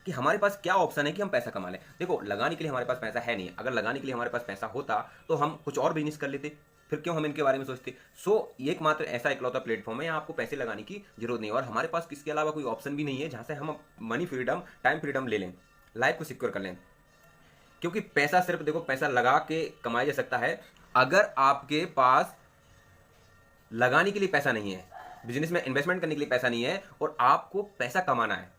कि हमारे पास क्या ऑप्शन है कि हम पैसा कमा लें। देखो, लगाने के लिए हमारे पास पैसा है नहीं, अगर लगाने के लिए हमारे पास पैसा होता तो हम कुछ और बिजनेस कर लेते, फिर क्यों हम इनके बारे में सोचते। एकमात्र ऐसा इकलौता प्लेटफॉर्म है, यहाँ आपको पैसे लगाने की जरूरत नहीं है और हमारे पास इसके अलावा कोई ऑप्शन भी नहीं है जहाँ से हम मनी फ्रीडम, टाइम फ्रीडम ले लें, लाइफ को सिक्योर कर लें। क्योंकि पैसा सिर्फ, देखो, पैसा लगा के कमाया जा सकता है। अगर आपके पास लगाने के लिए पैसा नहीं है, बिजनेस में इन्वेस्टमेंट करने के लिए पैसा नहीं है और आपको पैसा कमाना है,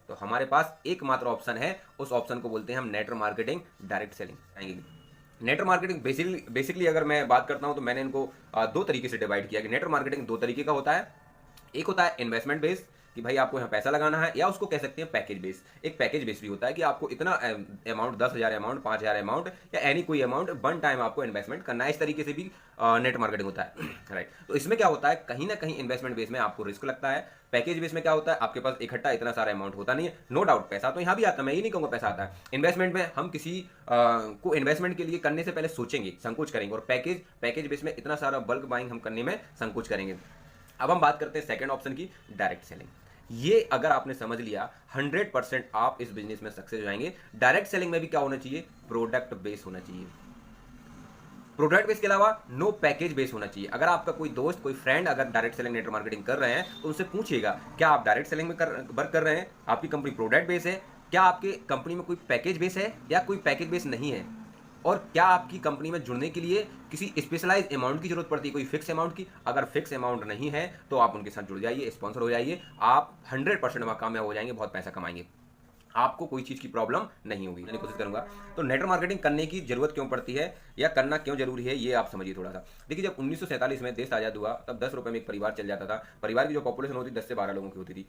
तो हमारे पास एकमात्र ऑप्शन है, उस ऑप्शन को बोलते हैं हम network marketing, direct selling. Network marketing basically अगर मैं बात करता हूं तो मैंने इनको दो तरीके से डिवाइड किया कि नेटवर्क मार्केटिंग दो तरीके का होता है। एक होता है इन्वेस्टमेंट बेस्ड, कि भाई आपको यहाँ पैसा लगाना है, या उसको कह सकते हैं पैकेज बेस। एक पैकेज बेस भी होता है कि आपको इतना अमाउंट, 10,000 अमाउंट, 5,000 अमाउंट या एनी कोई अमाउंट वन टाइम आपको इन्वेस्टमेंट करना है। इस तरीके से भी नेट मार्केटिंग होता है। राइट। तो इसमें क्या होता है, कहीं ना कहीं इन्वेस्टमेंट बेस में आपको रिस्क लगता है। पैकेज बेस में क्या होता है, आपके पास इकट्ठा इतना सारा अमाउंट होता नहीं है। नो डाउट पैसा तो यहाँ भी आता है, मैं ये नहीं कहूँगा पैसा आता है। इन्वेस्टमेंट में हम किसी को इन्वेस्टमेंट के लिए करने से पहले सोचेंगे, संकोच करेंगे, और पैकेज बेस में इतना सारा बल्क बाइंग हम करने में संकोच करेंगे। अब हम बात करते हैं सेकंड ऑप्शन की, डायरेक्ट सेलिंग। ये अगर आपने समझ लिया, 100% आप इस बिजनेस में सक्सेस हो जाएंगे। डायरेक्ट सेलिंग में भी क्या होना चाहिए, प्रोडक्ट बेस होना चाहिए। प्रोडक्ट बेस के अलावा नो पैकेज बेस होना चाहिए। अगर आपका कोई दोस्त, कोई फ्रेंड अगर डायरेक्ट सेलिंग, नेटवर्क मार्केटिंग कर रहे हैं तो उनसे पूछिएगा, क्या आप डायरेक्ट सेलिंग में वर्क कर रहे हैं, आपकी कंपनी प्रोडक्ट बेस है, क्या आपकी कंपनी में कोई पैकेज बेस है या कोई पैकेज बेस नहीं है, और क्या आपकी कंपनी में जुड़ने के लिए किसी स्पेशलाइज अमाउंट की जरूरत पड़ती है, कोई फिक्स अमाउंट की। अगर फिक्स अमाउंट नहीं है तो आप उनके साथ जुड़ जाइए, स्पॉन्सर हो जाइए, आप 100% वहाँ कामयाब हो जाएंगे, बहुत पैसा कमाएंगे, आपको कोई चीज़ की प्रॉब्लम नहीं होगी। मैं कोशिश करूंगा। तो नेटवर्क मार्केटिंग करने की जरूरत क्यों पड़ती है या करना क्यों जरूरी है, ये आप समझिए थोड़ा सा। देखिए, जब 1947 में देश आज़ाद हुआ तब 10 रुपये में एक परिवार चल जाता था। परिवार की जो पॉपुलेशन होती 10 से 12 लोगों की होती थी।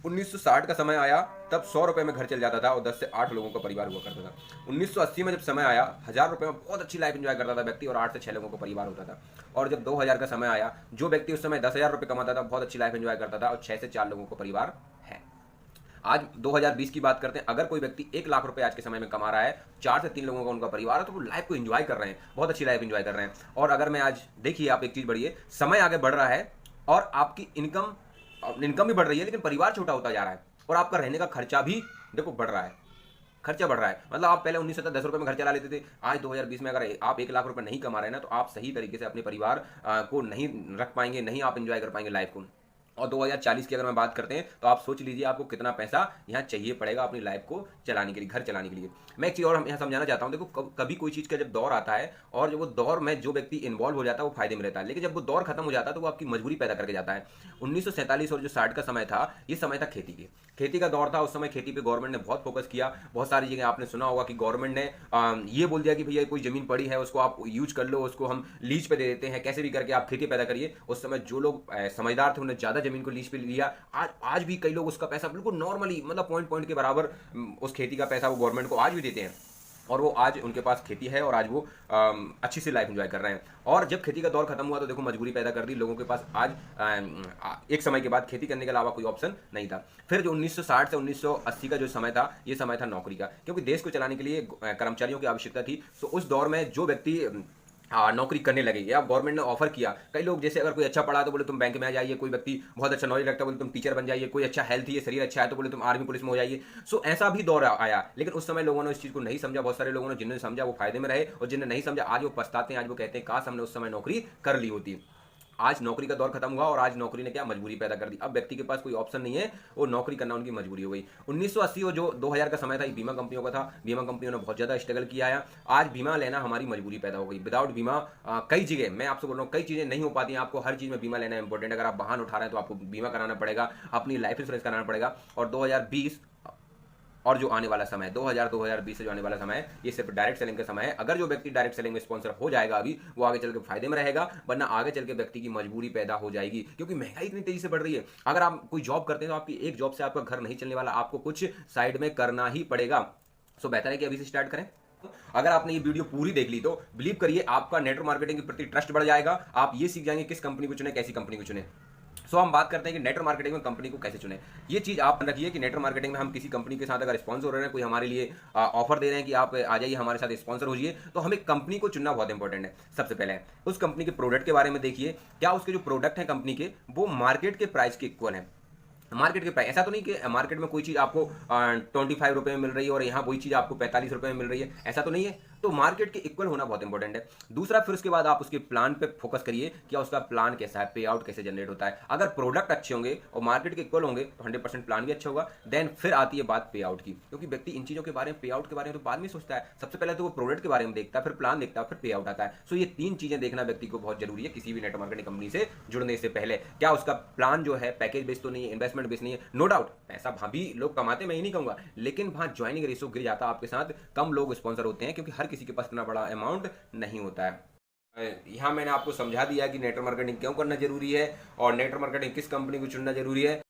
1960 का समय आया तब 100 रुपये में घर चल जाता था और 10 से 8 लोगों का परिवार हुआ करता था। 1980 में जब समय आया, 1000 रुपये में बहुत अच्छी लाइफ एंजॉय करता था व्यक्ति और 8 से 6 लोगों का परिवार होता था। और जब 2000 का समय आया, जो व्यक्ति उस समय 10,000 रुपये कमाता था, बहुत अच्छी लाइफ एंजॉय करता था और 6 से 4 लोगों का परिवार है। आज 2020 की बात करते हैं, अगर कोई व्यक्ति 1 लाख रुपए आज के समय में कमा रहा है, 4 से 3 लोगों का उनका परिवार है, तो वो लाइफ को एंजॉय कर रहे हैं, बहुत अच्छी लाइफ एंजॉय कर रहे हैं। और अगर मैं आज, देखिए आप एक चीज बढ़िए, समय आगे बढ़ रहा है और आपकी इनकम भी बढ़ रही है, लेकिन परिवार छोटा होता जा रहा है और आपका रहने का खर्चा भी देखो बढ़ रहा है। खर्चा बढ़ रहा है, मतलब आप पहले 1910 रुपये में घर चला लेते थे, आज 2020 में अगर आप 1 लाख रुपए नहीं कमा रहे हैं ना, तो आप सही तरीके से अपने परिवार को नहीं रख पाएंगे, नहीं आप एंजॉय कर पाएंगे लाइफ को। और 2040 की अगर मैं बात करते हैं तो आप सोच लीजिए आपको कितना पैसा यहाँ चाहिए पड़ेगा अपनी लाइफ को चलाने के लिए, घर चलाने के लिए। मैं एक चीज़ और यहाँ समझाना चाहता हूँ, देखो कभी कोई चीज़ का जब दौर आता है और जब वो दौर में जो व्यक्ति इन्वॉल्व हो जाता है वो फायदे में रहता है, लेकिन जब वो दौर खत्म हो जाता है तो वो आपकी मजबूरी पैदा करके जाता है। 1947 और जो 60 का समय था, ये समय था खेती का दौर था। उस समय खेती पे गवर्नमेंट ने बहुत फोकस किया। बहुत सारी जगह आपने सुना होगा कि गवर्नमेंट ने ये बोल दिया कि भैया कोई जमीन पड़ी है उसको आप यूज कर लो, उसको हम लीज पे दे देते हैं, कैसे भी करके आप खेती पैदा करिए। उस समय जो लोग समझदार थे उन्होंने ज्यादा जमीन को लीज पे लिया। आज भी कई लोग उसका पैसा बिल्कुल नॉर्मली, मतलब पॉइंट के बराबर उस खेती का पैसा वो गवर्नमेंट को आज भी देते हैं और वो आज उनके पास खेती है और आज वो अच्छी सी लाइफ एंजॉय कर रहे हैं। और जब खेती का दौर खत्म हुआ तो देखो मजबूरी पैदा कर दी लोगों के पास। आज एक समय के बाद खेती करने के अलावा कोई ऑप्शन नहीं था। फिर जो 1960 से 1980 का जो समय था, ये समय था नौकरी का, क्योंकि देश को चलाने के लिए कर्मचारियों की आवश्यकता थी। तो उस दौर में जो व्यक्ति नौकरी करने लगे या गवर्नमेंट ने ऑफर किया, कई लोग जैसे अगर कोई अच्छा पढ़ा तो बोले तुम बैंक में आ जाइए, कोई व्यक्ति बहुत अच्छा नॉलेज रखता है बोले तुम टीचर बन जाइए, कोई अच्छा हेल्थ है, शरीर अच्छा है तो बोले तुम आर्मी पुलिस में हो जाइए। सो ऐसा भी दौर आया, लेकिन उस समय लोगों ने इस चीज़ को नहीं समझा। बहुत सारे लोगों ने, जिन्होंने समझा वो फायदे में रहे और जिन्होंने नहीं समझा आज वो पछताते हैं। आज वो कहते हैं काश हमने उस समय नौकरी कर ली होती। आज नौकरी का दौर खत्म हुआ और आज नौकरी ने क्या मजबूरी पैदा कर दी। अब व्यक्ति के पास कोई ऑप्शन नहीं है, वो नौकरी करना उनकी मजबूरी हो गई। 1980 और जो 2000 का समय था, ये बीमा कंपनियों का था। बीमा कंपनियों ने बहुत ज्यादा स्ट्रगल किया है। आज बीमा लेना हमारी मजबूरी पैदा हो गई। विदाउट बीमा कई जगह, मैं आपसे बोल रहा हूँ, कई चीजें नहीं हो पाती हैं। आपको हर चीज में बीमा लेना इंपॉर्टेंट है। अगर आप वाहन उठा रहे हैं तो आपको बीमा कराना पड़ेगा, अपनी लाइफ इंश्योरेंस कराना पड़ेगा। और 2020 और जो आने वाला समय है 2020 से जो आने वाला समय है, ये सिर्फ डायरेक्ट सेलिंग का समय है। अगर जो व्यक्ति डायरेक्ट सेलिंग में स्पॉन्सर हो जाएगा अभी, वो आगे चल के फायदे में रहेगा, वरना आगे चल के व्यक्ति की मजबूरी पैदा हो जाएगी, क्योंकि महंगाई इतनी तेजी से बढ़ रही है। अगर आप कोई जॉब करते हैं तो आपकी एक जॉब से आपका घर नहीं चलने वाला, आपको कुछ साइड में करना ही पड़ेगा। सो बेहतर है कि अभी से स्टार्ट करें। अगर आपने ये वीडियो पूरी देख ली तो बिलीव करिए आपका नेटवर्क मार्केटिंग के प्रति ट्रस्ट बढ़ जाएगा। आप ये सीख जाएंगे किस कंपनी को चुने, कैसी कंपनी को चुने। सो हम बात करते हैं कि नेटवर्क मार्केटिंग में कंपनी को कैसे चुने। ये चीज आप रखिए कि नेटवर्क मार्केटिंग में हम किसी कंपनी के साथ अगर स्पॉन्सर हो रहे हैं, कोई हमारे लिए ऑफर दे रहे हैं कि आप आ जाइए हमारे साथ स्पॉन्सर हो जाइए, तो हमें कंपनी को चुनना बहुत इंपॉर्टेंट है। सबसे पहले उस कंपनी के प्रोडक्ट के बारे में देखिए, क्या उसके जो प्रोडक्ट हैं कंपनी के वो मार्केट के प्राइस के इक्वल हैं। मार्केट के प्राइस, ऐसा तो नहीं कि मार्केट में कोई चीज़ आपको 25 रुपये में मिल रही है और यहाँ वही चीज़ आपको 45 रुपये में मिल रही है, ऐसा तो नहीं है। तो मार्केट के इक्वल होना बहुत इंपॉर्टेंट है। दूसरा, फिर उसके बाद आप उसके प्लान पे फोकस करिए, क्या उसका प्लान कैसा है, पे आउट कैसे जनरेट होता है। अगर प्रोडक्ट अच्छे होंगे और मार्केट के इक्वल होंगे तो 100% प्लान भी अच्छा होगा। देन फिर आती है बात पे आउट की, क्योंकि व्यक्ति इन चीज़ों के बारे में, पे आउट के बारे में तो बाद में सोचता है। सबसे पहले तो वो प्रोडक्ट के बारे में देखता है, फिर प्लान देखता है, फिर पे आउट आता है। सो ये 3 चीज़ें देखना व्यक्ति को बहुत जरूरी है किसी भी नेटवर्क मार्केटिंग कंपनी से जुड़ने से पहले। क्या उसका प्लान जो है पैकेज बेस्ड तो नहीं है, इन्वेस्टमेंट बेस्ड नहीं है। नो डाउट पैसा वहाँ भी लोग कमाते, मैं ये नहीं कहूँगा, लेकिन वहाँ ज्वाइनिंग रेशो गिर जाता है आपके साथ, कम लोग स्पॉन्सर होते हैं, क्योंकि हर किसी के पास इतना बड़ा अमाउंट नहीं होता है। यहाँ मैंने आपको समझा दिया कि नेटवर्क मार्केटिंग क्यों करना जरूरी है और नेटवर्क मार्केटिंग किस कंपनी को चुनना जरूरी है।